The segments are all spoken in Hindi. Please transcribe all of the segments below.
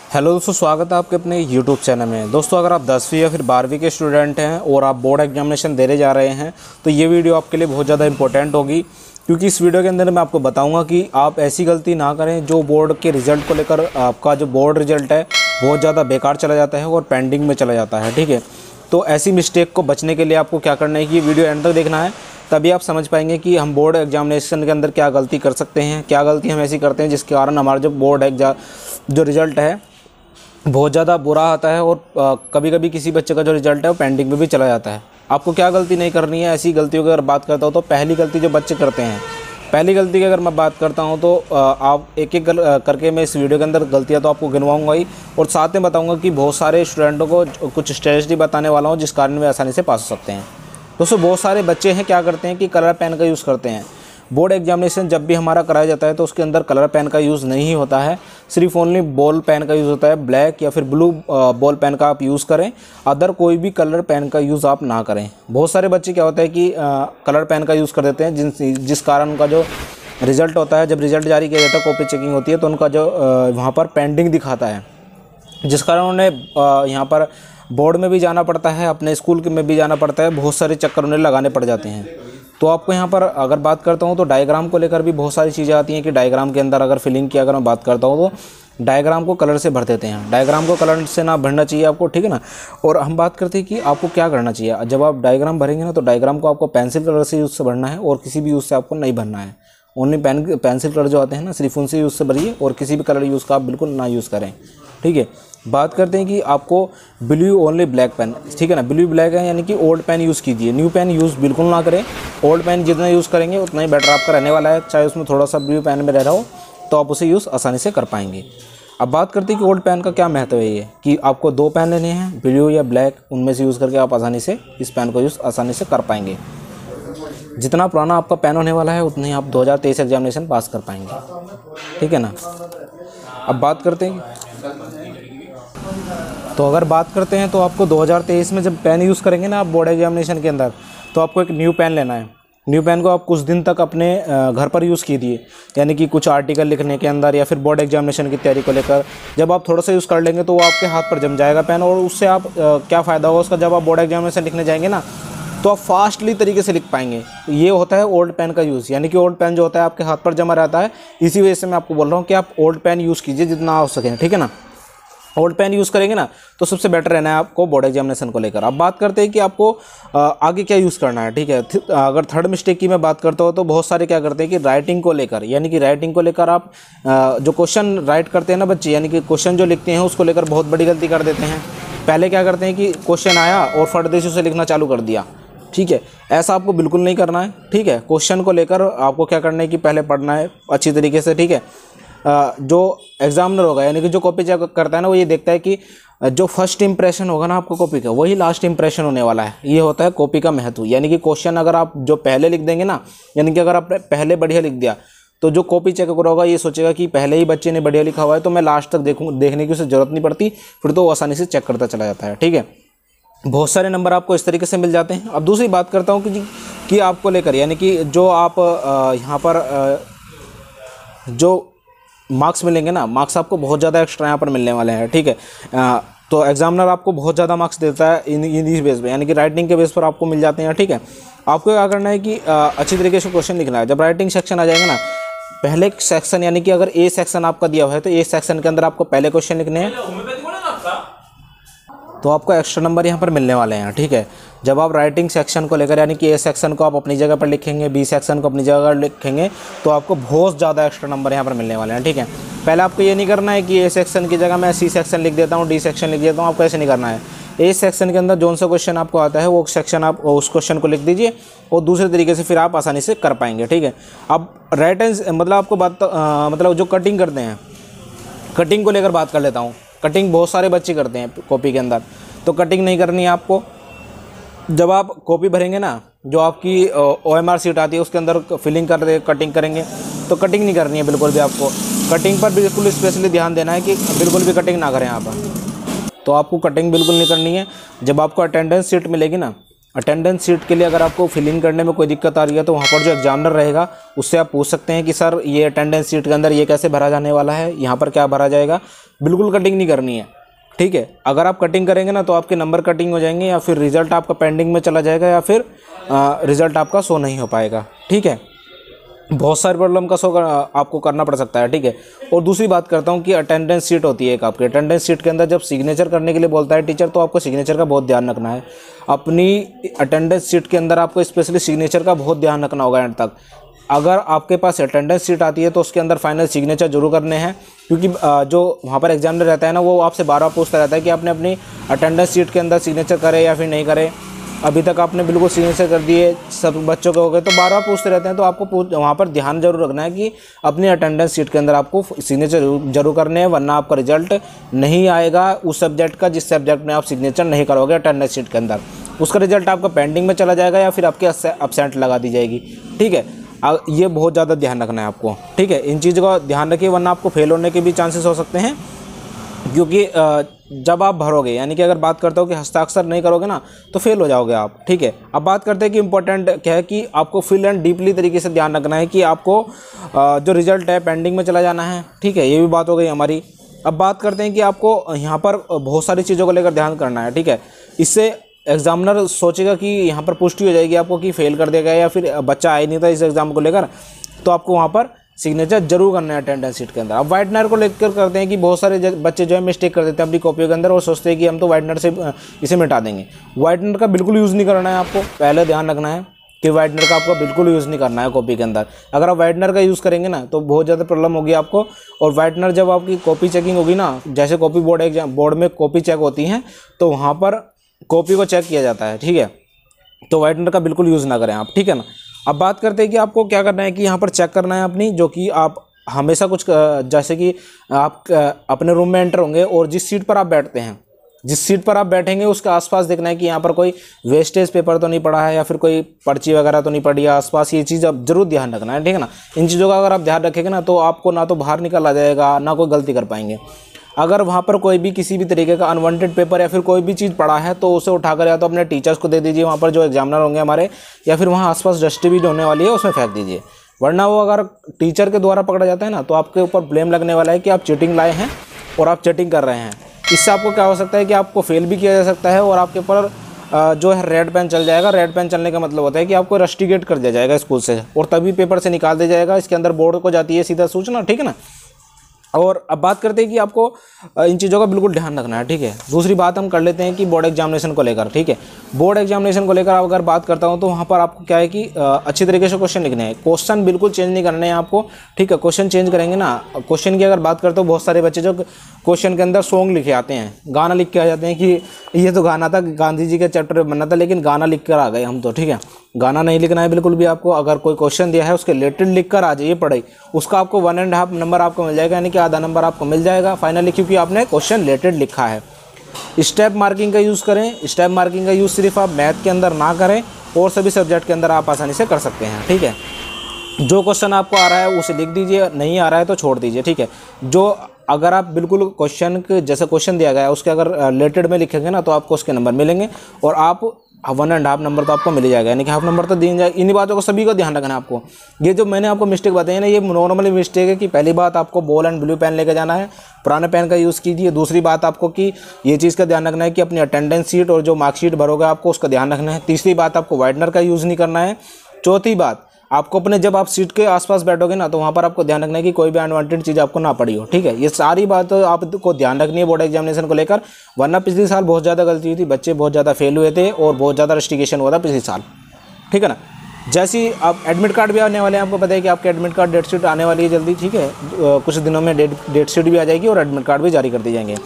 हेलो दोस्तों, स्वागत है आपके अपने YouTube चैनल में। दोस्तों, अगर आप 10वीं या फिर 12वीं के स्टूडेंट हैं और आप बोर्ड एग्जामिनेशन देने जा रहे हैं तो ये वीडियो आपके लिए बहुत ज़्यादा इंपॉर्टेंट होगी, क्योंकि इस वीडियो के अंदर मैं आपको बताऊंगा कि आप ऐसी गलती ना करें जो बोर्ड के रिज़ल्ट को लेकर आपका जो बोर्ड रिज़ल्ट है बहुत ज़्यादा बेकार चला जाता है और पेंडिंग में चला जाता है। ठीक है, तो ऐसी मिस्टेक को बचने के लिए आपको क्या करना है कि वीडियो एंड तक देखना है, तभी आप समझ पाएंगे कि हम बोर्ड एग्जामिनेशन के अंदर क्या गलती कर सकते हैं, क्या गलती हम ऐसी करते हैं जिसके कारण हमारा जो बोर्ड एग्जाम जो रिज़ल्ट है बहुत ज़्यादा बुरा आता है और कभी कभी किसी बच्चे का जो रिज़ल्ट है वो पेंडिंग में भी चला जाता है। आपको क्या गलती नहीं करनी है। ऐसी गलतियों की अगर बात करता हूँ तो पहली गलती जो बच्चे करते हैं, पहली गलती की अगर मैं बात करता हूँ तो आप एक एक करके मैं इस वीडियो के अंदर गलतियाँ तो आपको गिनवाऊंगा ही, और साथ में बताऊंगा कि बहुत सारे स्टूडेंटों को कुछ स्ट्रेटजी बताने वाला हूँ जिस कारण वे आसानी से पास हो सकते हैं। दोस्तों, बहुत सारे बच्चे हैं क्या करते हैं कि कलर पेन का यूज़ करते हैं। बोर्ड एग्जामिनेशन जब भी हमारा कराया जाता है तो उसके अंदर कलर पेन का यूज़ नहीं होता है, सिर्फ ओनली बॉल पेन का यूज़ होता है। ब्लैक या फिर ब्लू बॉल पेन का आप यूज़ करें, अदर कोई भी कलर पेन का यूज़ आप ना करें। बहुत सारे बच्चे क्या होता है कि कलर पेन का यूज़ कर देते हैं, जिस कारण उनका जो रिज़ल्ट होता है, जब रिज़ल्ट जारी किया जाता है, कॉपी चेकिंग होती है तो उनका जो वहाँ पर पेंडिंग दिखाता है, जिस कारण उन्हें यहाँ पर बोर्ड में भी जाना पड़ता है, अपने स्कूल में भी जाना पड़ता है, बहुत सारे चक्कर उन्हें लगाने पड़ जाते हैं। तो आपको यहाँ पर अगर बात करता हूँ तो डायग्राम को लेकर भी बहुत सारी चीज़ें आती हैं कि डायग्राम के अंदर अगर फिलिंग की अगर मैं बात करता हूँ तो डायग्राम को कलर से भर देते हैं। डायग्राम को कलर से ना भरना चाहिए आपको, ठीक है ना। और हम बात करते हैं कि आपको क्या करना चाहिए जब आप डायग्राम भरेंगे ना, तो डायग्राम को आपको पेंसिल कलर से यूज़ से भरना है और किसी भी यूज़ से आपको नहीं भरना है। ओनली पेंसिल कलर जो आते हैं ना, सिर्फ उनसे यूज़ से भरिए और किसी भी कलर यूज़ का आप बिल्कुल ना यूज़ करें। ठीक है, बात करते हैं कि आपको ब्लू ओनली ब्लैक पेन, ठीक है ना, ब्लू ब्लैक है यानी कि ओल्ड पेन यूज़ कीजिए, न्यू पेन यूज़ बिल्कुल ना करें। ओल्ड पेन जितना यूज़ करेंगे उतना ही बेटर आपका रहने वाला है, चाहे उसमें थोड़ा सा ब्लू पेन में रह रहा हो तो आप उसे यूज़ आसानी से कर पाएंगे। अब बात करते हैं कि ओल्ड पेन का क्या महत्व है, ये कि आपको दो पेन लेने हैं, ब्लू या ब्लैक, उनमें से यूज़ करके आप आसानी से इस पेन को यूज़ आसानी से कर पाएंगे। जितना पुराना आपका पेन होने वाला है उतनी आप 2023 एग्जामिनेशन पास कर पाएंगे, ठीक है ना। अब बात करते हैं तो अगर बात करते हैं तो आपको 2023 में जब पेन यूज़ करेंगे ना आप बोर्ड एग्जामिनेशन के अंदर, तो आपको एक न्यू पेन लेना है। न्यू पेन को आप कुछ दिन तक अपने घर पर यूज़ कीजिए, यानी कि कुछ आर्टिकल लिखने के अंदर या फिर बोर्ड एग्जामिनेशन की तैयारी को लेकर जब आप थोड़ा सा यूज़ कर लेंगे तो वो आपके हाथ पर जम जाएगा पेन, और उससे आप क्या फ़ायदा होगा उसका, जब आप बोर्ड एग्जामिनेशन लिखने जाएंगे ना तो आप फास्टली तरीके से लिख पाएंगे। ये होता है ओल्ड पेन का यूज़, यानी कि ओल्ड पेन जो होता है आपके हाथ पर जमा रहता है। इसी वजह से मैं आपको बोल रहा हूँ कि आप ओल्ड पेन यूज़ कीजिए जितना हो सके, ठीक है ना। ओल्ड पेन यूज़ करेंगे ना तो सबसे बेटर रहना है आपको बोर्ड एग्जामिनेशन को लेकर। अब बात करते हैं कि आपको आगे क्या यूज़ करना है, ठीक है। अगर थर्ड मिस्टेक की मैं बात करता हूँ तो बहुत सारे क्या करते हैं कि राइटिंग को लेकर, यानी कि राइटिंग को लेकर आप जो क्वेश्चन राइट करते हैं ना बच्चे, यानी कि क्वेश्चन जो लिखते हैं उसको लेकर बहुत बड़ी गलती कर देते हैं। पहले क्या करते हैं कि क्वेश्चन आया और फट से उसे लिखना चालू कर दिया, ठीक है। ऐसा आपको बिल्कुल नहीं करना है, ठीक है। क्वेश्चन को लेकर आपको क्या करना है कि पहले पढ़ना है अच्छी तरीके से, ठीक है। जो एग्जामिनर होगा यानी कि जो कॉपी चेक करता है ना, वो ये देखता है कि जो फर्स्ट इंप्रेशन होगा ना आपको कॉपी का, वही लास्ट इंप्रेशन होने वाला है। ये होता है कॉपी का महत्व, यानी कि क्वेश्चन अगर आप जो पहले लिख देंगे ना, यानी कि अगर आपने पहले बढ़िया लिख दिया तो जो कॉपी चेक होगा ये सोचेगा कि पहले ही बच्चे ने बढ़िया लिखा हुआ है तो मैं लास्ट तक देखने की उसे ज़रूरत नहीं पड़ती, फिर तो वो आसानी से चेक करता चला जाता है, ठीक है। बहुत सारे नंबर आपको इस तरीके से मिल जाते हैं। अब दूसरी बात करता हूँ कि आपको लेकर, यानी कि जो आप यहाँ पर जो मार्क्स मिलेंगे ना, मार्क्स आपको बहुत ज़्यादा एक्स्ट्रा यहाँ पर मिलने वाले हैं, ठीक है। तो एग्जामिनर आपको बहुत ज़्यादा मार्क्स देता है इस बेस पे, यानी कि राइटिंग के बेस पर आपको मिल जाते हैं, ठीक है। आपको क्या करना है कि अच्छी तरीके से क्वेश्चन लिखना है। जब राइटिंग सेक्शन आ जाएगा ना, पहले सेक्शन, यानी कि अगर ए सेक्शन आपका दिया हुआ है तो ए सेक्शन के अंदर आपको पहले क्वेश्चन लिखने हैं तो आपको एक्स्ट्रा नंबर यहाँ पर मिलने वाले हैं, ठीक है। जब आप राइटिंग सेक्शन को लेकर, यानी कि ए सेक्शन को आप अपनी जगह पर लिखेंगे, बी सेक्शन को अपनी जगह पर लिखेंगे, तो आपको बहुत ज़्यादा एक्स्ट्रा नंबर यहाँ पर मिलने वाले हैं, ठीक है। पहले आपको ये नहीं करना है कि ए सेक्शन की जगह मैं सी सेक्शन लिख देता हूँ, डी सेक्शन लिख देता हूँ, आपको ऐसे नहीं करना है। ए सेक्शन के अंदर जो सा क्वेश्चन आपको आता है वो सेक्शन आप उस क्वेश्चन को लिख दीजिए और दूसरे तरीके से फिर आप आसानी से कर पाएंगे, ठीक है। अब राइट मतलब आपको बात मतलब जो कटिंग करते हैं, कटिंग को लेकर बात कर लेता हूँ। कटिंग बहुत सारे बच्चे करते हैं कॉपी के अंदर, तो कटिंग नहीं करनी है आपको। जब आप कॉपी भरेंगे ना, जो आपकी OMR सीट आती है उसके अंदर फिलिंग कर कटिंग करेंगे तो कटिंग नहीं करनी है बिल्कुल भी। आपको कटिंग पर बिल्कुल स्पेशली ध्यान देना है कि बिल्कुल भी कटिंग ना करें यहाँ पर। तो आपको कटिंग बिल्कुल नहीं करनी है। जब आपको अटेंडेंस सीट मिलेगी ना, अटेंडेंस शीट के लिए अगर आपको फिलिंग करने में कोई दिक्कत आ रही है तो वहाँ पर जो एग्जामिनर रहेगा उससे आप पूछ सकते हैं कि सर ये अटेंडेंस शीट के अंदर ये कैसे भरा जाने वाला है, यहाँ पर क्या भरा जाएगा। बिल्कुल कटिंग नहीं करनी है, ठीक है। अगर आप कटिंग करेंगे ना तो आपके नंबर कटिंग हो जाएंगे, या फिर रिजल्ट आपका पेंडिंग में चला जाएगा, या फिर रिजल्ट आपका शो नहीं हो पाएगा, ठीक है। बहुत सारी प्रॉब्लम का शो आपको करना पड़ सकता है, ठीक है। और दूसरी बात करता हूँ कि अटेंडेंस शीट होती है एक आपकी। अटेंडेंस शीट के अंदर जब सिग्नेचर करने के लिए बोलता है टीचर, तो आपको सिग्नेचर का बहुत ध्यान रखना है। अपनी अटेंडेंस शीट के अंदर आपको स्पेशली सिग्नेचर का बहुत ध्यान रखना होगा एंड तक। अगर आपके पास अटेंडेंस शीट आती है तो उसके अंदर फाइनल सिग्नेचर जरूर करने हैं, क्योंकि जो वहाँ पर एग्जामिनर रहता है ना, वो आपसे बार बार पूछता रहता है कि आपने अपनी अटेंडेंस शीट के अंदर सिग्नेचर करे या फिर नहीं करे। अभी तक आपने बिल्कुल सिग्नेचर कर दिए, सब बच्चों के हो गए, तो बार बार पूछते रहते हैं। तो आपको वहाँ पर ध्यान जरूर रखना है कि अपनी अटेंडेंस शीट के अंदर आपको सिग्नेचर जरूर करने हैं, वरना आपका रिजल्ट नहीं आएगा उस सब्जेक्ट का जिस सब्जेक्ट में आप सिग्नेचर नहीं करोगे अटेंडेंस शीट के अंदर। उसका रिजल्ट आपका पेंडिंग में चला जाएगा या फिर आपके एब्सेंट लगा दी जाएगी, ठीक है। ये बहुत ज़्यादा ध्यान रखना है आपको, ठीक है। इन चीज़ों का ध्यान रखिए, वरना आपको फेल होने के भी चांसेस हो सकते हैं। क्योंकि जब आप भरोगे, यानी कि अगर बात करते हो कि हस्ताक्षर नहीं करोगे ना तो फेल हो जाओगे आप, ठीक है। अब बात करते हैं कि इंपॉर्टेंट क्या है कि आपको फुल एंड डीपली तरीके से ध्यान रखना है कि आपको जो रिजल्ट है पेंडिंग में चला जाना है, ठीक है। ये भी बात हो गई हमारी। अब बात करते हैं कि आपको यहाँ पर बहुत सारी चीज़ों को लेकर ध्यान करना है, ठीक है। इससे एग्जामिनर सोचेगा कि यहाँ पर पुष्टि हो जाएगी आपको कि फेल कर देगा या फिर बच्चा आया नहीं था इस एग्ज़ाम को लेकर, तो आपको वहाँ पर सिग्नेचर जरूर करना है अटेंडेंस शीट के अंदर। अब वाइटनर को लेकर करते हैं कि बहुत सारे बच्चे जो है मिस्टेक कर देते हैं अपनी कॉपियों के अंदर और सोचते हैं कि हम तो वाइटनर से इसे मिटा देंगे। वाइटनर का बिल्कुल यूज़ नहीं करना है आपको, पहले ध्यान रखना है कि वाइटनर का आपको बिल्कुल यूज़ नहीं करना है कॉपी के अंदर। अगर आप वाइटनर का यूज़ करेंगे ना तो बहुत ज़्यादा प्रॉब्लम होगी आपको। और वाइटनर जब आपकी कॉपी चेकिंग होगी ना, जैसे कॉपी बोर्ड में कॉपी चेक होती हैं तो वहाँ पर कॉपी को चेक किया जाता है, ठीक है। तो वाइटनर का बिल्कुल यूज़ ना करें आप, ठीक है ना। अब बात करते हैं कि आपको क्या करना है कि यहाँ पर चेक करना है अपनी, जो कि आप हमेशा कुछ जैसे कि आप अपने रूम में एंटर होंगे और जिस सीट पर आप बैठते हैं, जिस सीट पर आप बैठेंगे उसके आसपास देखना है कि यहाँ पर कोई वेस्टेज पेपर तो नहीं पड़ा है या फिर कोई पर्ची वगैरह तो नहीं पड़ी है आसपास। ये चीज़ आप जरूर ध्यान रखना है, ठीक है ना। इन चीज़ों का अगर आप ध्यान रखेंगे ना तो आपको ना तो बाहर निकल आ जाएगा, ना कोई गलती कर पाएंगे। अगर वहाँ पर कोई भी किसी भी तरीके का अनवांटेड पेपर या फिर कोई भी चीज़ पड़ा है तो उसे उठाकर या तो अपने टीचर्स को दे दीजिए, वहाँ पर जो एग्जामिनर होंगे हमारे, या फिर वहाँ आसपास डस्टबिन होने वाली है उसमें फेंक दीजिए। वरना वो अगर टीचर के द्वारा पकड़ा जाता है ना तो आपके ऊपर ब्लेम लगने वाला है कि आप चीटिंग लाए हैं और आप चीटिंग कर रहे हैं। इससे आपको क्या हो सकता है कि आपको फेल भी किया जा सकता है और आपके ऊपर जो है रेड पेन चल जाएगा। रेड पेन चलने का मतलब होता है कि आपको रस्टिकेट कर दिया जाएगा स्कूल से और तभी पेपर से निकाल दिया जाएगा। इसके अंदर बोर्ड को जाती है सीधा सूचना, ठीक है ना। और अब बात करते हैं कि आपको इन चीज़ों का बिल्कुल ध्यान रखना है, ठीक है। दूसरी बात हम कर लेते हैं कि बोर्ड एग्जामिनेशन को लेकर, ठीक है। बोर्ड एग्जामिनेशन को लेकर अगर बात करता हूं तो वहां पर आपको क्या है कि अच्छी तरीके से क्वेश्चन लिखने हैं, क्वेश्चन बिल्कुल चेंज नहीं करने हैं आपको, ठीक है। क्वेश्चन चेंज करेंगे ना, क्वेश्चन की अगर बात करते हो बहुत सारे बच्चे जो क्वेश्चन के अंदर सॉन्ग लिखे आते हैं, गाना लिख के आ जाते हैं कि ये तो गाना था, गांधी जी के चैप्टर बनना था, लेकिन गाना लिख कर आ गए हम तो, ठीक है। गाना नहीं लिखना है बिल्कुल भी आपको। अगर कोई क्वेश्चन दिया है उसके रिलेटेड लिख कर आ जाइए पढ़ाई, उसका आपको 1.5 नंबर आपको मिल जाएगा, यानी कि आधा नंबर आपको मिल जाएगा फाइनली, क्योंकि आपने क्वेश्चन रिलेटेड लिखा है। स्टेप मार्किंग का यूज़ करें। स्टेप मार्किंग का यूज़ सिर्फ आप मैथ के अंदर ना करें और सभी सब्जेक्ट के अंदर आप आसानी से कर सकते हैं, ठीक है। जो क्वेश्चन आपको आ रहा है उसे लिख दीजिए, नहीं आ रहा है तो छोड़ दीजिए, ठीक है। जो अगर आप बिल्कुल क्वेश्चन के जैसे क्वेश्चन दिया गया है उसके अगर रिलेटेड में लिखेंगे ना तो आपको उसके नंबर मिलेंगे और आप 1.5 नंबर तो आपको मिल जाएगा, यानी कि हाफ नंबर तो दिए जाएगा। इन्हीं बातों को सभी को ध्यान रखना है आपको। ये जो मैंने आपको मिस्टेक बताई है ना, ये नॉर्मली मिस्टेक है कि पहली बात आपको बॉल एंड ब्लू पेन लेकर जाना है, पुराने पेन का यूज़ कीजिए। दूसरी बात आपको कि ये चीज़ का ध्यान रखना है कि अपनी अटेंडेंस शीट और जो मार्कशीट भरोगे आपको उसका ध्यान रखना है। तीसरी बात आपको वाइटनर का यूज़ नहीं करना है। चौथी बात आपको अपने जब आप सीट के आसपास बैठोगे ना तो वहाँ पर आपको ध्यान रखना है कि कोई भी अनवांटेड चीज़ आपको ना पड़ी हो, ठीक है। ये सारी बात आपको ध्यान रखनी है बोर्ड एग्जामिनेशन को लेकर, वरना पिछले साल बहुत ज़्यादा गलती हुई थी, बच्चे बहुत ज़्यादा फेल हुए थे और बहुत ज़्यादा रस्टिकेशन हुआ था पिछले साल, ठीक है ना। जैसे ही आप एडमिट कार्ड भी आने वाले हैं, आपको पता है कि आपके एडमिट कार्ड डेट शीट आने वाली है जल्दी, ठीक है। कुछ दिनों में डेट शीट भी आ जाएगी और एडमिट कार्ड भी जारी कर दिए जाएंगे।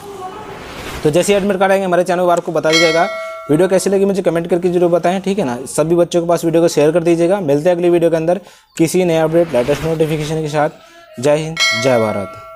तो जैसे एडमिट कार्ड आएंगे हमारे चैनल पर आपको बता दिया जाएगा। वीडियो कैसी लगी मुझे कमेंट करके जरूर बताएं, ठीक है ना। सभी बच्चों के पास वीडियो को शेयर कर दीजिएगा। मिलते हैं अगली वीडियो के अंदर किसी नए अपडेट लेटेस्ट नोटिफिकेशन के साथ। जय हिंद, जय भारत।